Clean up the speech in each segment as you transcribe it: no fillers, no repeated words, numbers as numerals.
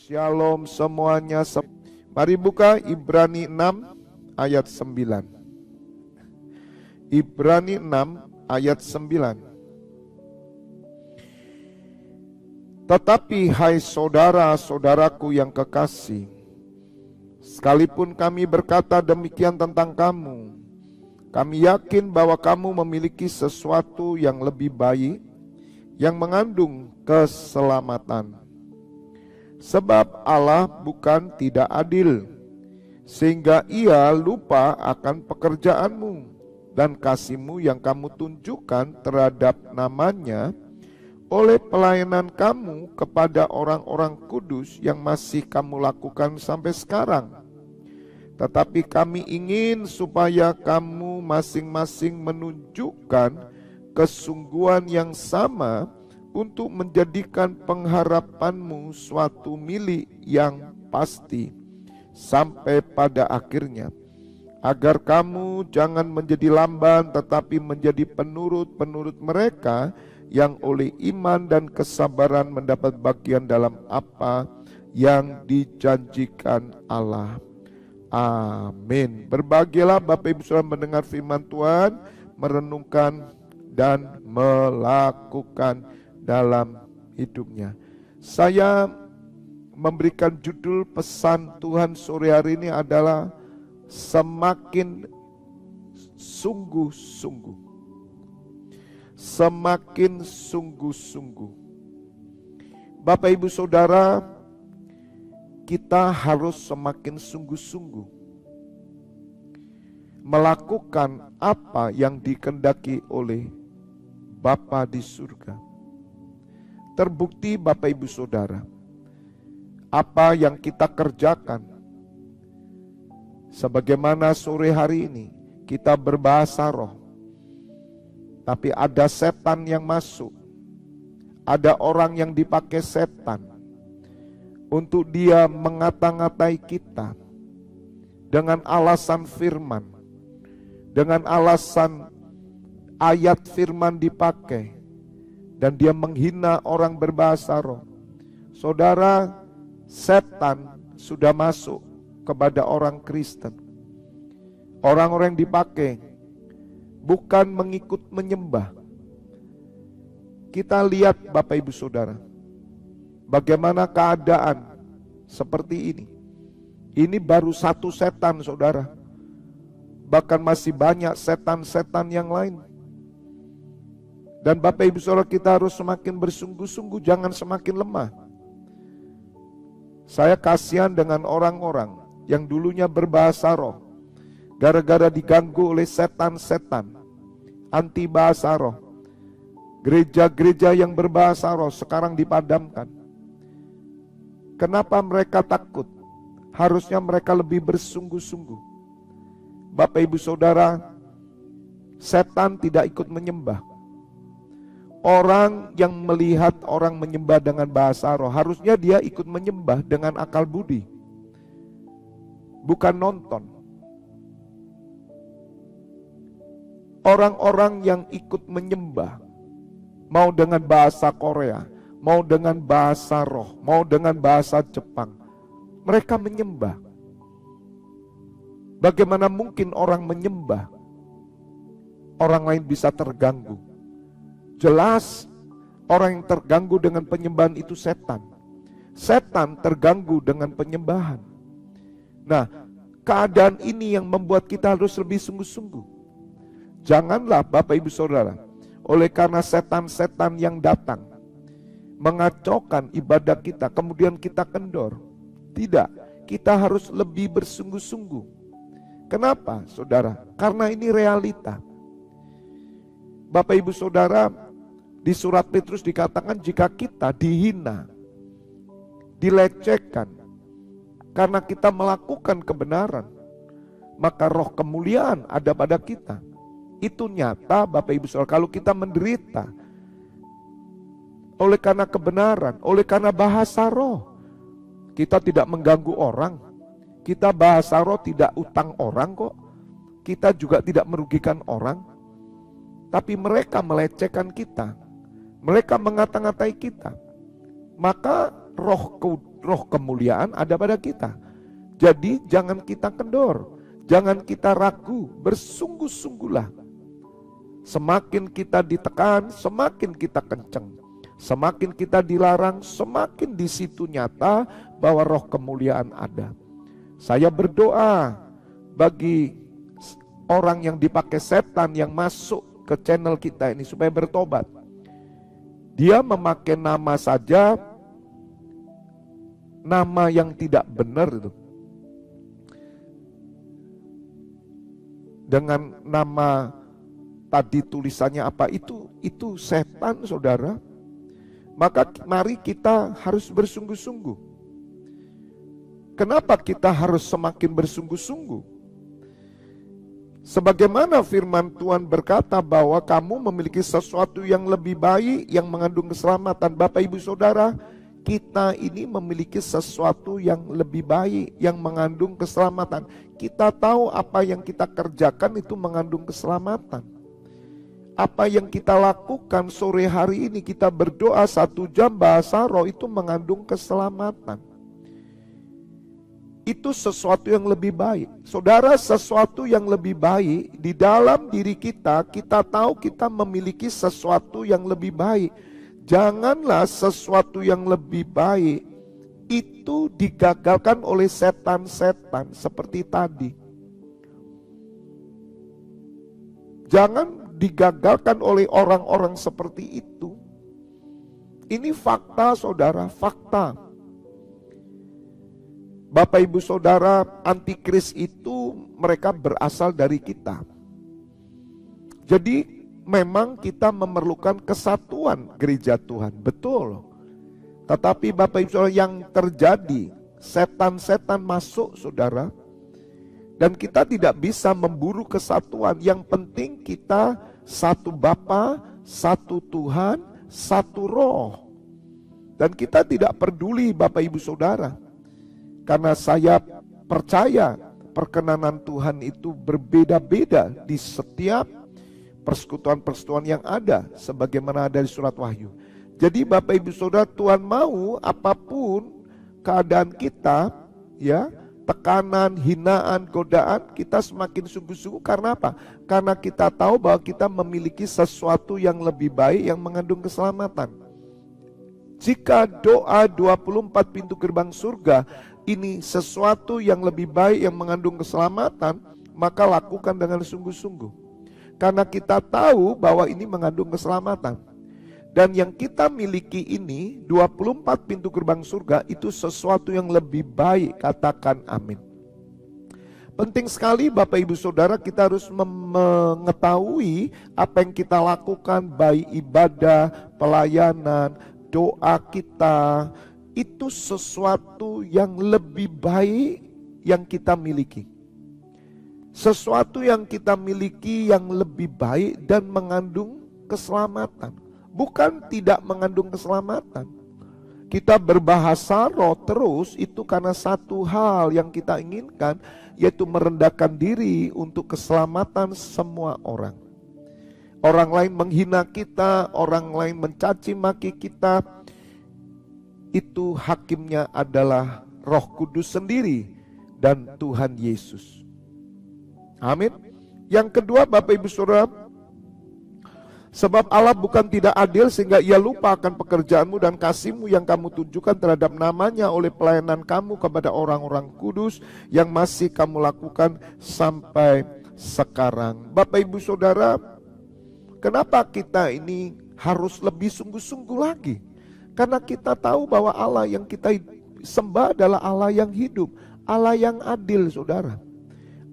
Shalom semuanya. Mari buka Ibrani 6 ayat 9. Ibrani 6 ayat 9. Tetapi hai saudara-saudaraku yang kekasih, sekalipun kami berkata demikian tentang kamu, kami yakin bahwa kamu memiliki sesuatu yang lebih baik, yang mengandung keselamatan. Sebab Allah bukan tidak adil, sehingga Ia lupa akan pekerjaanmu dan kasihmu yang kamu tunjukkan terhadap namanya oleh pelayanan kamu kepada orang-orang kudus yang masih kamu lakukan sampai sekarang. Tetapi kami ingin supaya kamu masing-masing menunjukkan kesungguhan yang sama untuk menjadikan pengharapanmu suatu milik yang pasti sampai pada akhirnya, agar kamu jangan menjadi lamban tetapi menjadi penurut-penurut mereka yang oleh iman dan kesabaran mendapat bagian dalam apa yang dijanjikan Allah. Amin. Berbahagialah Bapak Ibu Saudara mendengar firman Tuhan, merenungkan dan melakukan dalam hidupnya. Saya memberikan judul pesan Tuhan sore hari ini adalah semakin sungguh-sungguh. Semakin sungguh-sungguh. Bapak Ibu Saudara, kita harus semakin sungguh-sungguh melakukan apa yang dikehendaki oleh Bapa di surga. Terbukti Bapak Ibu Saudara, apa yang kita kerjakan, sebagaimana sore hari ini kita berbahasa roh, tapi ada setan yang masuk, ada orang yang dipakai setan untuk dia mengata-ngatai kita dengan alasan firman, dengan alasan ayat firman dipakai, dan dia menghina orang berbahasa roh. Saudara, setan sudah masuk kepada orang Kristen. Orang-orang yang dipakai bukan mengikut menyembah. Kita lihat Bapak Ibu Saudara, bagaimana keadaan seperti ini. Ini baru satu setan saudara. Bahkan masih banyak setan-setan yang lain. Dan Bapak Ibu Saudara, kita harus semakin bersungguh-sungguh, jangan semakin lemah. Saya kasihan dengan orang-orang yang dulunya berbahasa roh, gara-gara diganggu oleh setan-setan anti bahasa roh. Gereja-gereja yang berbahasa roh sekarang dipadamkan. Kenapa mereka takut? Harusnya mereka lebih bersungguh-sungguh. Bapak Ibu Saudara, setan tidak ikut menyembah. Orang yang melihat orang menyembah dengan bahasa roh, harusnya dia ikut menyembah dengan akal budi, bukan nonton. Orang-orang yang ikut menyembah, mau dengan bahasa Korea, mau dengan bahasa roh, mau dengan bahasa Jepang, mereka menyembah. Bagaimana mungkin orang menyembah, orang lain bisa terganggu? Jelas orang yang terganggu dengan penyembahan itu setan. Setan terganggu dengan penyembahan. Nah, keadaan ini yang membuat kita harus lebih sungguh-sungguh. Janganlah Bapak Ibu Saudara, oleh karena setan-setan yang datang mengacaukan ibadah kita, kemudian kita kendor. Tidak, kita harus lebih bersungguh-sungguh. Kenapa saudara? Karena ini realita. Bapak Ibu Saudara, di surat Petrus dikatakan jika kita dihina, dilecehkan karena kita melakukan kebenaran, maka roh kemuliaan ada pada kita. Itu nyata Bapak Ibu Saudara. Kalau kita menderita oleh karena kebenaran, oleh karena bahasa roh, kita tidak mengganggu orang. Kita bahasa roh tidak utang orang kok. Kita juga tidak merugikan orang. Tapi mereka melecehkan kita. Mereka mengata-ngatai kita. Maka roh kemuliaan ada pada kita. Jadi jangan kita kendor, jangan kita ragu, bersungguh-sungguhlah. Semakin kita ditekan, semakin kita kenceng. Semakin kita dilarang, semakin di situ nyata bahwa roh kemuliaan ada. Saya berdoa bagi orang yang dipakai setan yang masuk ke channel kita ini supaya bertobat. Dia memakai nama saja, nama yang tidak benar itu. Dengan nama tadi tulisannya apa itu setan, saudara. Maka mari kita harus bersungguh-sungguh. Kenapa kita harus semakin bersungguh-sungguh? Sebagaimana firman Tuhan berkata bahwa kamu memiliki sesuatu yang lebih baik yang mengandung keselamatan. Bapak Ibu Saudara, kita ini memiliki sesuatu yang lebih baik yang mengandung keselamatan. Kita tahu apa yang kita kerjakan itu mengandung keselamatan. Apa yang kita lakukan sore hari ini, kita berdoa 1 jam bahasa roh itu mengandung keselamatan. Itu sesuatu yang lebih baik. Saudara, sesuatu yang lebih baik di dalam diri kita, kita tahu kita memiliki sesuatu yang lebih baik. Janganlah sesuatu yang lebih baik itu digagalkan oleh setan-setan seperti tadi. Jangan digagalkan oleh orang-orang seperti itu. Ini fakta, saudara, fakta. Bapak Ibu Saudara, antikris itu mereka berasal dari kita. Jadi memang kita memerlukan kesatuan gereja Tuhan, betul. Tetapi Bapak Ibu Saudara, yang terjadi, setan-setan masuk, saudara. Dan kita tidak bisa memburu kesatuan. Yang penting kita satu Bapa, satu Tuhan, satu Roh. Dan kita tidak peduli Bapak Ibu Saudara. Karena saya percaya perkenanan Tuhan itu berbeda-beda di setiap persekutuan-persekutuan yang ada. Sebagaimana ada di surat Wahyu. Jadi Bapak Ibu Saudara, Tuhan mau apapun keadaan kita, ya, tekanan, hinaan, godaan, kita semakin sungguh-sungguh. Karena apa? Karena kita tahu bahwa kita memiliki sesuatu yang lebih baik yang mengandung keselamatan. Jika doa 24 pintu gerbang surga ini sesuatu yang lebih baik yang mengandung keselamatan, maka lakukan dengan sungguh-sungguh. Karena kita tahu bahwa ini mengandung keselamatan. Dan yang kita miliki ini, 24 pintu gerbang surga, itu sesuatu yang lebih baik, katakan amin. Penting sekali Bapak Ibu Saudara, kita harus mengetahui apa yang kita lakukan, baik ibadah, pelayanan, doa kita, itu sesuatu yang lebih baik yang kita miliki. Sesuatu yang kita miliki yang lebih baik dan mengandung keselamatan. Bukan tidak mengandung keselamatan. Kita berbahasa roh terus itu karena satu hal yang kita inginkan, yaitu merendahkan diri untuk keselamatan semua orang. Orang lain menghina kita, orang lain mencaci maki kita, itu hakimnya adalah Roh Kudus sendiri dan Tuhan Yesus. Amin. Yang kedua Bapak Ibu Saudara, sebab Allah bukan tidak adil sehingga ia lupa akan pekerjaanmu dan kasihmu yang kamu tunjukkan terhadap namanya oleh pelayanan kamu kepada orang-orang kudus yang masih kamu lakukan sampai sekarang. Bapak Ibu Saudara, kenapa kita ini harus lebih sungguh-sungguh lagi? Karena kita tahu bahwa Allah yang kita sembah adalah Allah yang hidup, Allah yang adil, saudara.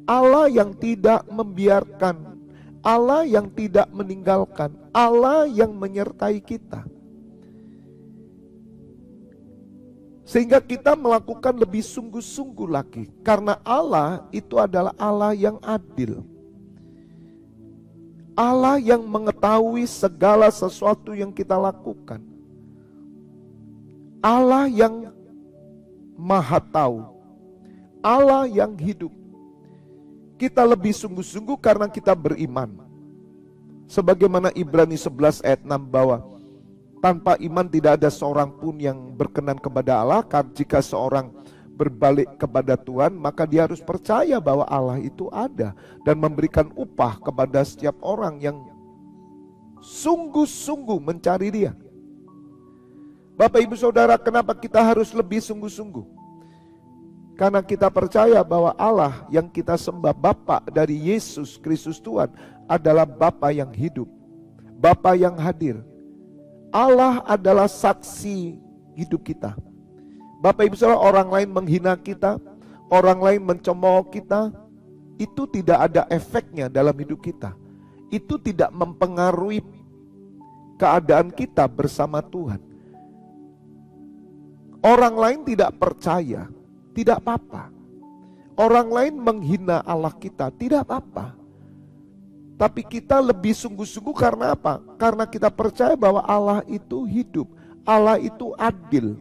Allah yang tidak membiarkan, Allah yang tidak meninggalkan, Allah yang menyertai kita. Sehingga kita melakukan lebih sungguh-sungguh lagi. Karena Allah itu adalah Allah yang adil. Allah yang mengetahui segala sesuatu yang kita lakukan. Allah yang maha tahu. Allah yang hidup. Kita lebih sungguh-sungguh karena kita beriman. Sebagaimana Ibrani 11 ayat 6 bahwa Tanpa iman tidak ada seorang pun yang berkenan kepada Allah. Karena jika seorang berbalik kepada Tuhan, maka dia harus percaya bahwa Allah itu ada dan memberikan upah kepada setiap orang yang sungguh-sungguh mencari Dia. Bapak Ibu Saudara, kenapa kita harus lebih sungguh-sungguh? Karena kita percaya bahwa Allah yang kita sembah, Bapa dari Yesus Kristus Tuhan, adalah Bapa yang hidup, Bapa yang hadir. Allah adalah saksi hidup kita. Bapak Ibu Saudara, orang lain menghina kita, orang lain mencemooh kita, itu tidak ada efeknya dalam hidup kita. Itu tidak mempengaruhi keadaan kita bersama Tuhan. Orang lain tidak percaya, tidak apa-apa. Orang lain menghina Allah kita, tidak apa-apa. Tapi kita lebih sungguh-sungguh karena apa? Karena kita percaya bahwa Allah itu hidup, Allah itu adil.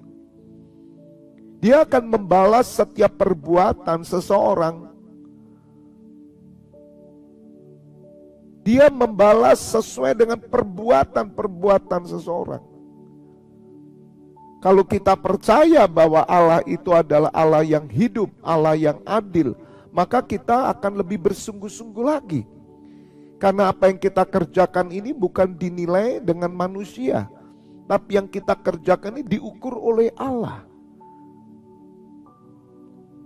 Dia akan membalas setiap perbuatan seseorang. Dia membalas sesuai dengan perbuatan-perbuatan seseorang. Kalau kita percaya bahwa Allah itu adalah Allah yang hidup, Allah yang adil, maka kita akan lebih bersungguh-sungguh lagi. Karena apa yang kita kerjakan ini bukan dinilai dengan manusia, tapi yang kita kerjakan ini diukur oleh Allah.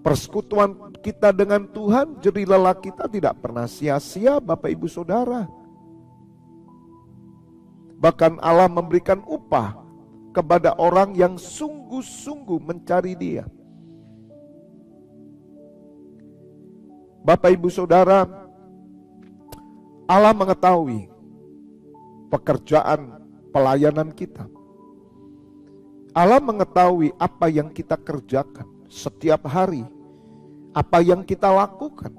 Persekutuan kita dengan Tuhan, jerih lelah kita tidak pernah sia-sia, Bapak Ibu Saudara. Bahkan Allah memberikan upah kepada orang yang sungguh-sungguh mencari Dia. Bapak Ibu Saudara, Allah mengetahui pekerjaan pelayanan kita. Allah mengetahui apa yang kita kerjakan setiap hari, apa yang kita lakukan.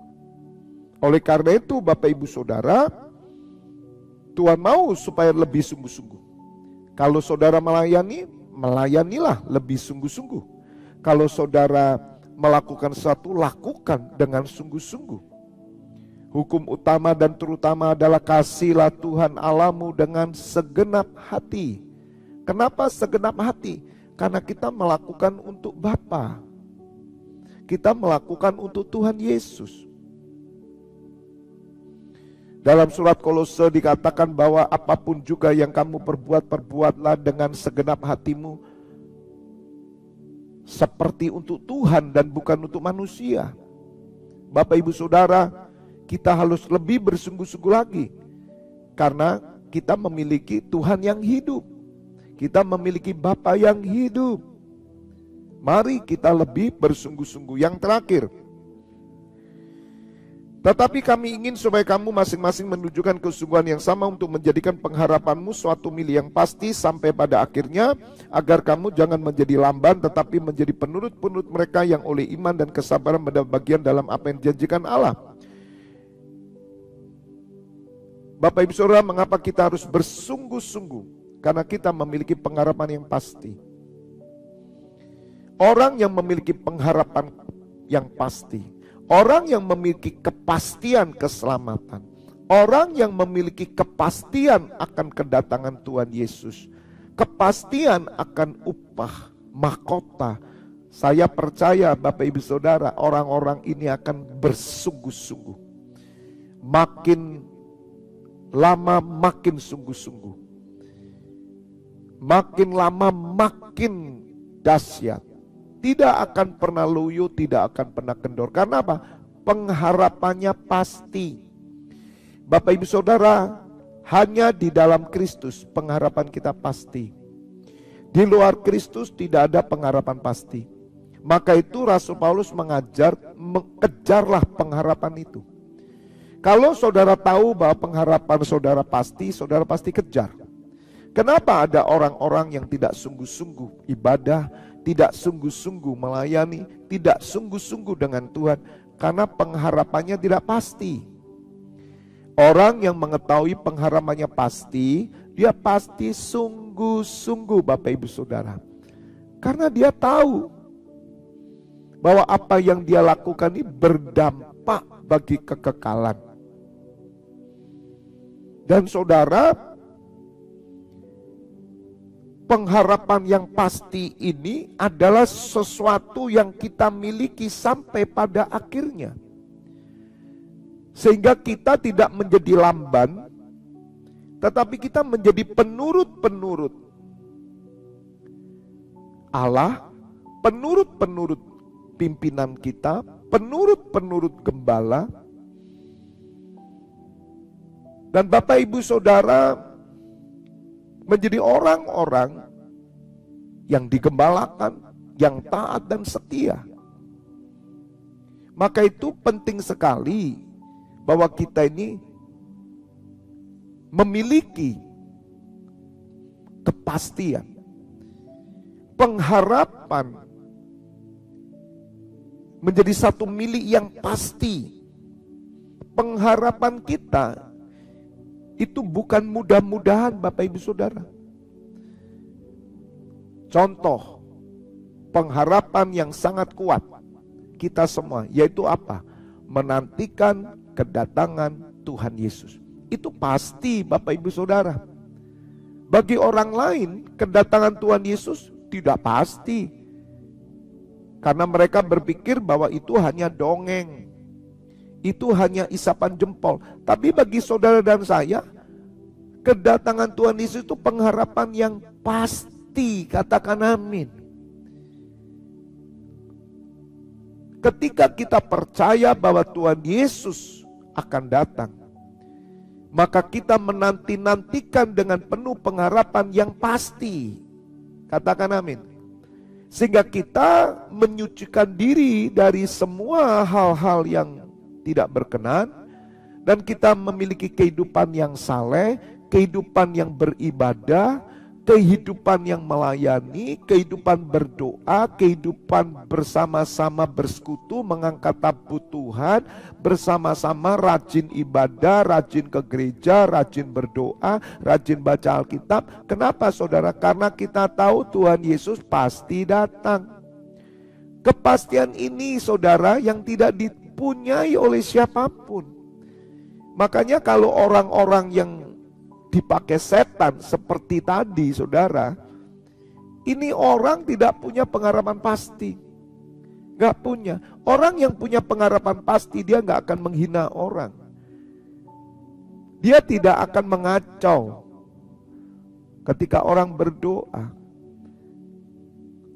Oleh karena itu Bapak Ibu Saudara, Tuhan mau supaya lebih sungguh-sungguh. Kalau saudara melayani, melayanilah lebih sungguh-sungguh. Kalau saudara melakukan sesuatu, lakukan dengan sungguh-sungguh. Hukum utama dan terutama adalah kasihlah Tuhan Allahmu dengan segenap hati. Kenapa segenap hati? Karena kita melakukan untuk Bapa. Kita melakukan untuk Tuhan Yesus. Dalam surat Kolose dikatakan bahwa apapun juga yang kamu perbuat, perbuatlah dengan segenap hatimu, seperti untuk Tuhan dan bukan untuk manusia. Bapak Ibu Saudara, kita harus lebih bersungguh-sungguh lagi. Karena kita memiliki Tuhan yang hidup. Kita memiliki Bapa yang hidup. Mari kita lebih bersungguh-sungguh. Yang terakhir, tetapi kami ingin supaya kamu masing-masing menunjukkan kesungguhan yang sama untuk menjadikan pengharapanmu suatu milik yang pasti sampai pada akhirnya, agar kamu jangan menjadi lamban tetapi menjadi penurut-penurut mereka yang oleh iman dan kesabaran mendapat bagian dalam apa yang dijanjikan Allah. Bapak Ibu Saudara, mengapa kita harus bersungguh-sungguh? Karena kita memiliki pengharapan yang pasti. Orang yang memiliki pengharapan yang pasti, orang yang memiliki kepastian keselamatan, orang yang memiliki kepastian akan kedatangan Tuhan Yesus, kepastian akan upah mahkota. Saya percaya Bapak Ibu Saudara, orang-orang ini akan bersungguh-sungguh. Makin lama makin sungguh-sungguh. Makin lama makin dahsyat. Tidak akan pernah loyo, tidak akan pernah kendor. Karena apa? Pengharapannya pasti. Bapak Ibu Saudara, hanya di dalam Kristus pengharapan kita pasti. Di luar Kristus tidak ada pengharapan pasti. Maka itu Rasul Paulus mengajar, kejarlah pengharapan itu. Kalau saudara tahu bahwa pengharapan saudara pasti kejar. Kenapa ada orang-orang yang tidak sungguh-sungguh ibadah, tidak sungguh-sungguh melayani, tidak sungguh-sungguh dengan Tuhan? Karena pengharapannya tidak pasti. Orang yang mengetahui pengharapannya pasti, dia pasti sungguh-sungguh Bapak Ibu Saudara. Karena dia tahu bahwa apa yang dia lakukan ini berdampak bagi kekekalan. Dan saudara, pengharapan yang pasti ini adalah sesuatu yang kita miliki sampai pada akhirnya. Sehingga kita tidak menjadi lamban, tetapi kita menjadi penurut-penurut Allah, penurut-penurut pimpinan kita, penurut-penurut gembala. Dan Bapak Ibu Saudara menjadi orang-orang yang digembalakan, yang taat dan setia. Maka itu penting sekali bahwa kita ini memiliki kepastian, pengharapan menjadi satu milik yang pasti. Pengharapan kita itu bukan mudah-mudahan Bapak Ibu Saudara. Contoh pengharapan yang sangat kuat kita semua, yaitu apa? Menantikan kedatangan Tuhan Yesus. Itu pasti Bapak Ibu Saudara. Bagi orang lain kedatangan Tuhan Yesus tidak pasti, karena mereka berpikir bahwa itu hanya dongeng, itu hanya isapan jempol. Tapi bagi saudara dan saya, kedatangan Tuhan Yesus itu pengharapan yang pasti. Katakan amin. Ketika kita percaya bahwa Tuhan Yesus akan datang, maka kita menanti-nantikan dengan penuh pengharapan yang pasti. Katakan amin. Sehingga kita menyucikan diri dari semua hal-hal yang tidak berkenan, dan kita memiliki kehidupan yang saleh, kehidupan yang beribadah, kehidupan yang melayani, kehidupan berdoa, kehidupan bersama-sama bersekutu, mengangkat tabu Tuhan, bersama-sama rajin ibadah, rajin ke gereja, rajin berdoa, rajin baca Alkitab. Kenapa saudara? Karena kita tahu Tuhan Yesus pasti datang. Kepastian ini saudara yang tidak dipunyai oleh siapapun. Makanya kalau orang-orang yang dipakai setan seperti tadi saudara, ini orang tidak punya pengharapan pasti. Gak punya. Orang yang punya pengharapan pasti, dia gak akan menghina orang. Dia tidak akan mengacau ketika orang berdoa.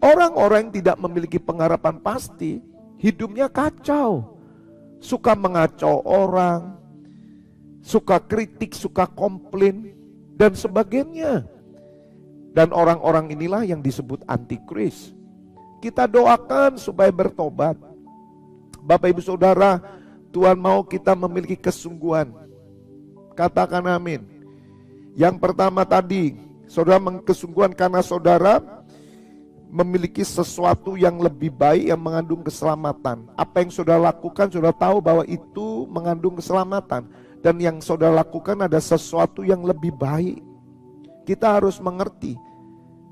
Orang-orang yang tidak memiliki pengharapan pasti, hidupnya kacau. Suka mengacau orang, suka kritik, suka komplain, dan sebagainya. Dan orang-orang inilah yang disebut antikris. Kita doakan supaya bertobat. Bapak Ibu Saudara, Tuhan mau kita memiliki kesungguhan. Katakan amin. Yang pertama tadi, saudara kesungguhan karena saudara memiliki sesuatu yang lebih baik yang mengandung keselamatan. Apa yang saudara lakukan, saudara tahu bahwa itu mengandung keselamatan. Dan yang saudara lakukan ada sesuatu yang lebih baik. Kita harus mengerti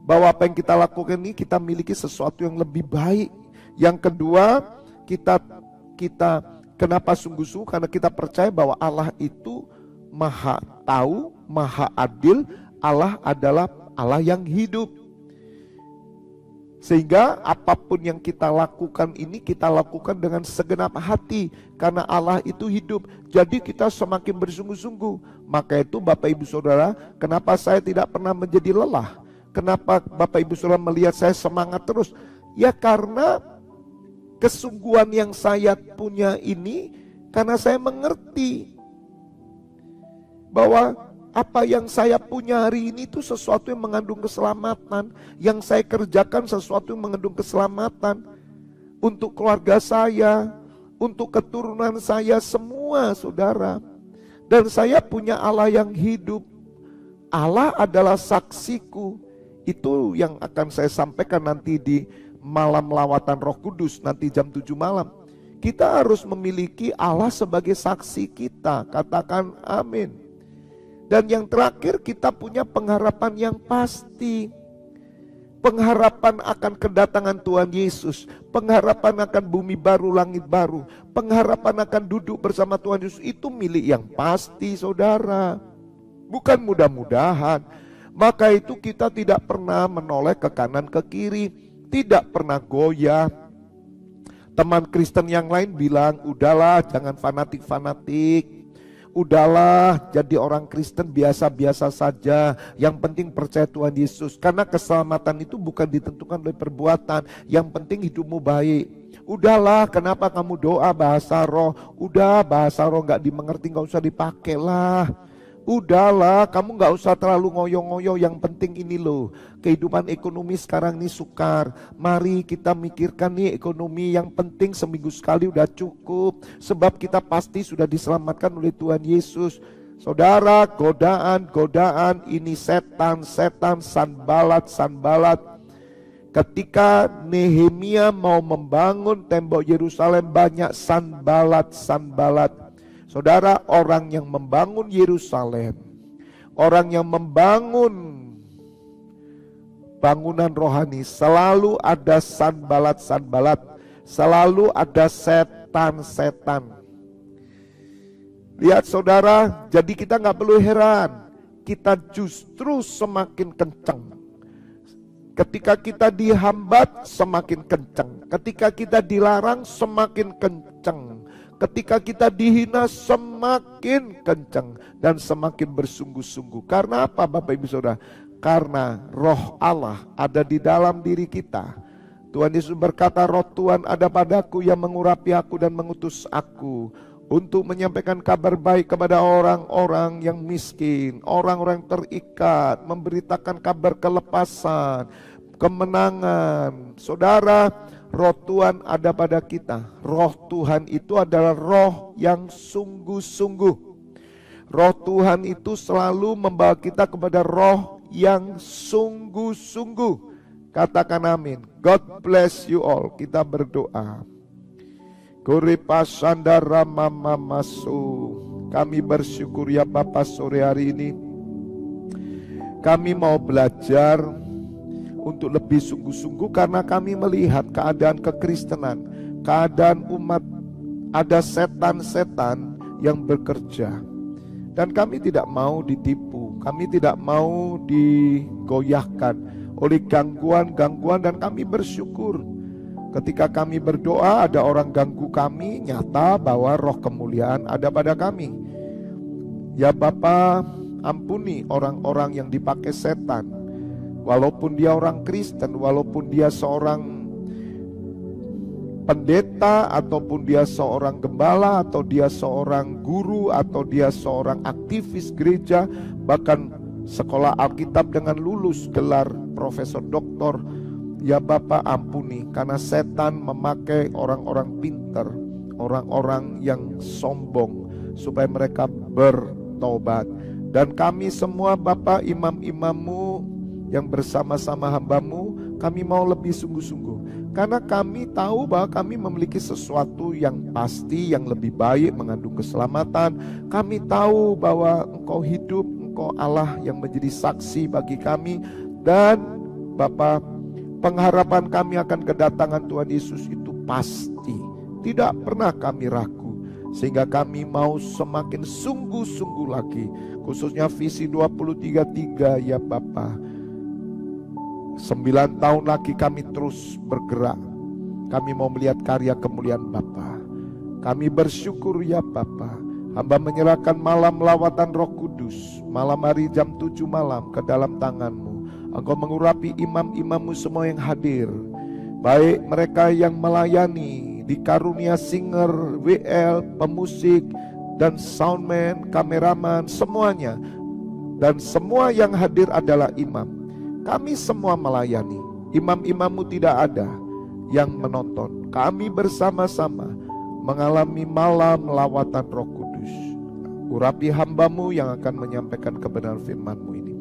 bahwa apa yang kita lakukan ini kita miliki sesuatu yang lebih baik. Yang kedua, kita kenapa sungguh-sungguh? Karena kita percaya bahwa Allah itu maha tahu, maha adil. Allah adalah Allah yang hidup. Sehingga apapun yang kita lakukan ini kita lakukan dengan segenap hati, karena Allah itu hidup. Jadi kita semakin bersungguh-sungguh. Maka itu Bapak Ibu Saudara, kenapa saya tidak pernah menjadi lelah? Kenapa Bapak Ibu Saudara melihat saya semangat terus? Ya karena kesungguhan yang saya punya ini, karena saya mengerti bahwa apa yang saya punya hari ini itu sesuatu yang mengandung keselamatan. Yang saya kerjakan sesuatu yang mengandung keselamatan untuk keluarga saya, untuk keturunan saya semua saudara. Dan saya punya Allah yang hidup. Allah adalah saksiku. Itu yang akan saya sampaikan nanti di malam lawatan Roh Kudus, nanti jam 7 malam. Kita harus memiliki Allah sebagai saksi kita. Katakan amin. Dan yang terakhir, kita punya pengharapan yang pasti. Pengharapan akan kedatangan Tuhan Yesus. Pengharapan akan bumi baru, langit baru. Pengharapan akan duduk bersama Tuhan Yesus. Itu milik yang pasti saudara. Bukan mudah-mudahan. Maka itu kita tidak pernah menoleh ke kanan ke kiri, tidak pernah goyah. Teman Kristen yang lain bilang, udahlah jangan fanatik-fanatik, udahlah jadi orang Kristen biasa-biasa saja, yang penting percaya Tuhan Yesus. Karena keselamatan itu bukan ditentukan oleh perbuatan, yang penting hidupmu baik. Udahlah, kenapa kamu doa bahasa roh? Udah, bahasa roh gak dimengerti, gak usah dipakai lah. Udahlah, kamu gak usah terlalu ngoyo-ngoyo, yang penting ini loh, kehidupan ekonomi sekarang ini sukar. Mari kita mikirkan nih ekonomi, yang penting seminggu sekali udah cukup. Sebab kita pasti sudah diselamatkan oleh Tuhan Yesus. Saudara, godaan ini setan, sanbalat. Ketika Nehemia mau membangun tembok Yerusalem, banyak sanbalat. Saudara, orang yang membangun Yerusalem, orang yang membangun bangunan rohani, selalu ada sanbalat, selalu ada setan. Lihat saudara, jadi kita gak perlu heran, kita justru semakin kencang. Ketika kita dihambat semakin kencang, ketika kita dilarang semakin kencang, ketika kita dihina semakin kencang dan semakin bersungguh-sungguh. Karena apa Bapak Ibu Saudara? Karena roh Allah ada di dalam diri kita. Tuhan Yesus berkata, roh Tuhan ada padaku yang mengurapi aku dan mengutus aku untuk menyampaikan kabar baik kepada orang-orang yang miskin, orang-orang yang terikat, memberitakan kabar kelepasan, kemenangan. Saudara, roh Tuhan ada pada kita. Roh Tuhan itu adalah roh yang sungguh-sungguh. Roh Tuhan itu selalu membawa kita kepada roh yang sungguh-sungguh. Katakan amin. God bless you all. Kita berdoa. Kuripasandara mama masu. Kami bersyukur ya Bapa sore hari ini. Kami mau belajar untuk lebih sungguh-sungguh karena kami melihat keadaan kekristenan, keadaan umat, ada setan-setan yang bekerja. Dan kami tidak mau ditipu, kami tidak mau digoyahkan oleh gangguan-gangguan, dan kami bersyukur ketika kami berdoa ada orang ganggu kami, nyata bahwa roh kemuliaan ada pada kami. Ya Bapa, ampuni orang-orang yang dipakai setan. Walaupun dia orang Kristen, walaupun dia seorang pendeta, ataupun dia seorang gembala, atau dia seorang guru, atau dia seorang aktivis gereja, bahkan sekolah Alkitab dengan lulus gelar profesor doktor. Ya Bapa, ampuni, karena setan memakai orang-orang pintar, orang-orang yang sombong, supaya mereka bertobat. Dan kami semua Bapa, imam-imammu yang bersama-sama hamba-Mu, kami mau lebih sungguh-sungguh. Karena kami tahu bahwa kami memiliki sesuatu yang pasti, yang lebih baik, mengandung keselamatan. Kami tahu bahwa Engkau hidup, Engkau Allah yang menjadi saksi bagi kami. Dan Bapa, pengharapan kami akan kedatangan Tuhan Yesus itu pasti. Tidak pernah kami ragu. Sehingga kami mau semakin sungguh-sungguh lagi. Khususnya visi 2033 ya Bapa. 9 tahun lagi kami terus bergerak. Kami mau melihat karya kemuliaan Bapa. Kami bersyukur ya Bapa. Hamba menyerahkan malam lawatan Roh Kudus, malam hari jam 7 malam ke dalam tangan-Mu. Engkau mengurapi imam-imam-Mu semua yang hadir, baik mereka yang melayani di karunia singer, WL, pemusik, dan soundman, kameraman, semuanya. Dan semua yang hadir adalah imam. Kami semua melayani. Imam-imam-Mu tidak ada yang menonton. Kami bersama-sama mengalami malam lawatan Roh Kudus. Urapi hamba-Mu yang akan menyampaikan kebenaran firman-Mu ini.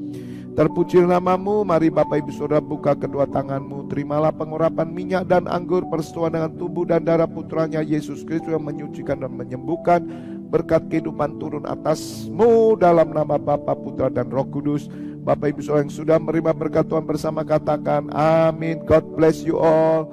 Terpuji nama-Mu. Mari Bapak Ibu Saudara buka kedua tangan-Mu. Terimalah pengurapan minyak dan anggur persetujuan dengan tubuh dan darah putranya Yesus Kristus yang menyucikan dan menyembuhkan. Berkat kehidupan turun atas-Mu dalam nama Bapa, Putra dan Roh Kudus. Bapak Ibu Saudara yang sudah menerima berkat Tuhan bersama katakan amin. God bless you all.